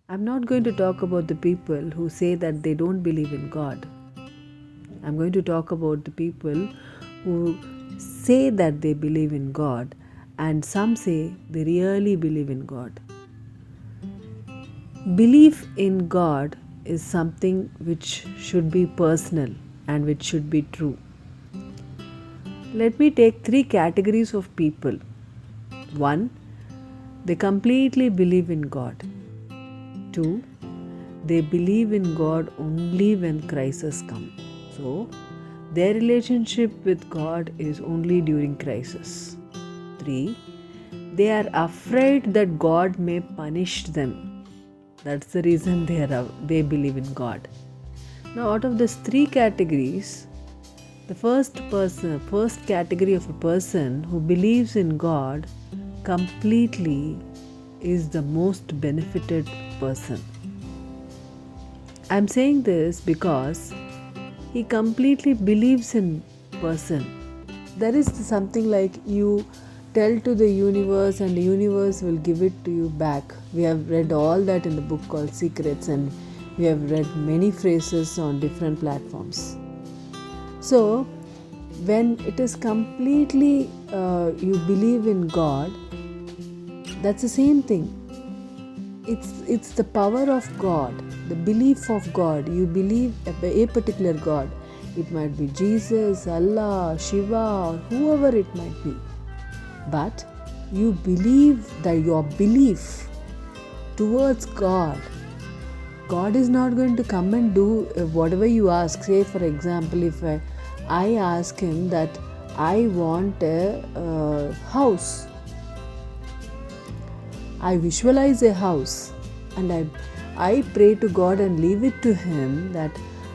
I'm not going to talk about the people who say that they don't believe in God. I'm going to talk about the people who say that they believe in God, and some say they really believe in God. Belief in God is something which should be personal and which should be true. Let me take three categories of people. One, they completely believe in God. Two, they believe in God only when crisis come. So, their relationship with God is only during crisis. Three, they are afraid that God may punish them. That's the reason they believe in God. Now, out of these three categories, the first category of a person who believes in God completely is the most benefited person. I'm saying this because he completely believes in person. There is something like you tell to the universe and the universe will give it to you back. We have read all that in the book called Secrets, and we have read many phrases on different platforms. So, when it is completely you believe in God, that's the same thing. It's the power of God, the belief of God. You believe a particular God. It might be Jesus, Allah, Shiva, or whoever it might be. But you believe that your belief towards God is not going to come and do whatever you ask. Say, for example, if I ask him that I want a house, I visualize a house and I pray to God and leave it to him that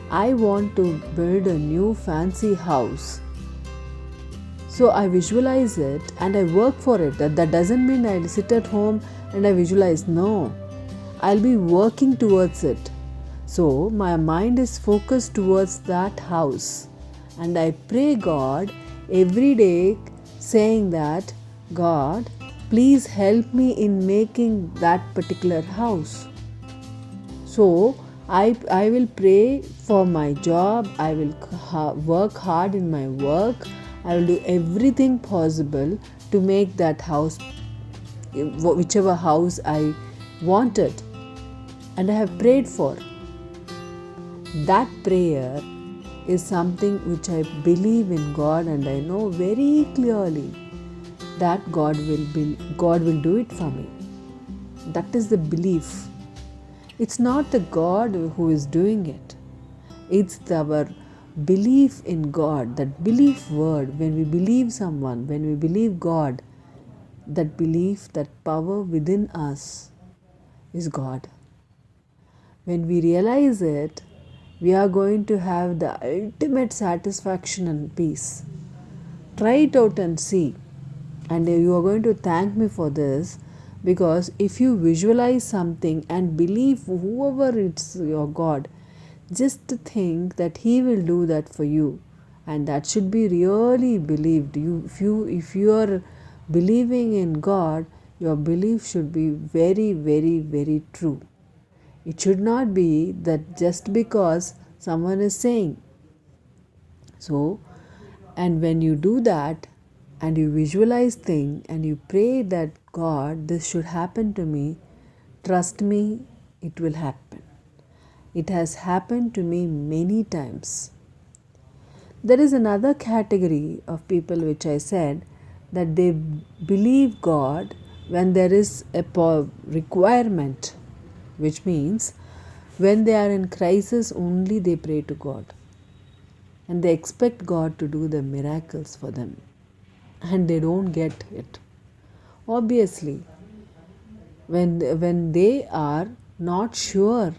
I want to build a new fancy house. So I visualize it and I work for it. That doesn't mean I'll sit at home and I visualize. No, I'll be working towards it. So my mind is focused towards that house. And I pray God every day saying that, God, please help me in making that particular house. So I will pray for my job. I will work hard in my work. I will do everything possible to make that house, whichever house I wanted and I have prayed for. That prayer is something which I believe in God, and I know very clearly that God will do it for me. That is the belief. It's not the God who is doing it. It's our belief in God, that belief word. When we believe someone, when we believe God, that belief, that power within us is God. When we realize it, we are going to have the ultimate satisfaction and peace. Try it out and see. And you are going to thank me for this, because if you visualize something and believe whoever it's your God, just think that he will do that for you, and that should be really believed. If you are believing in God, your belief should be very, very, very true. It should not be that just because someone is saying. So, and when you do that and you visualize things and you pray that, God, this should happen to me, trust me, it will happen. It has happened to me many times. There is another category of people which I said that they believe God when there is a requirement, which means when they are in crisis only they pray to God and they expect God to do the miracles for them, and they don't get it. Obviously, when they are not sure,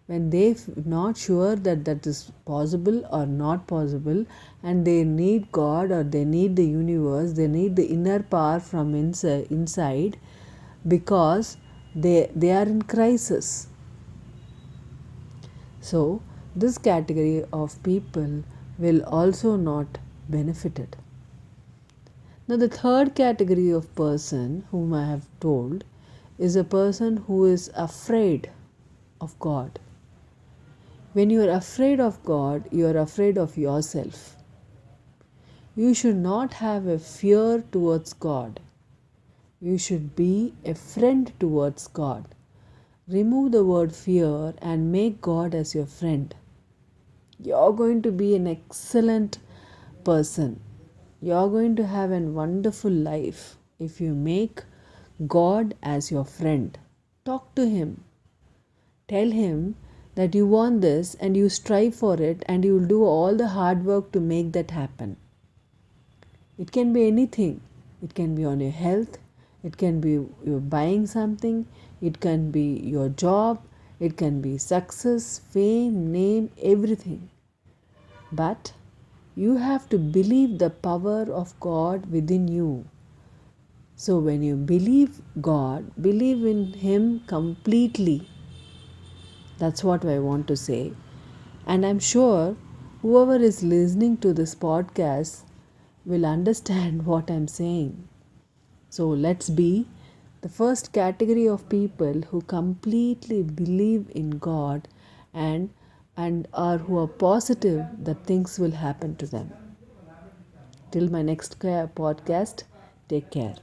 when they not sure that that is possible or not possible, and they need God or they need the universe, they need the inner power from inside, because they are in crisis. So this category of people will also not benefited. Now, the third category of person whom I have told is a person who is afraid of God. When you are afraid of God, you are afraid of yourself. You should not have a fear towards God. You should be a friend towards God. Remove the word fear and make God as your friend. You're going to be an excellent person. You're going to have a wonderful life if you make God as your friend. Talk to Him. Tell Him that you want this and you strive for it and you will do all the hard work to make that happen. It can be anything. It can be on your health. It can be you buying something. It can be your job. It can be success, fame, name, everything. But you have to believe the power of God within you. So when you believe God, believe in Him completely. That's what I want to say. And I'm sure whoever is listening to this podcast will understand what I'm saying. So let's be the first category of people who completely believe in God and are who are positive that things will happen to them. Till my next podcast, take care.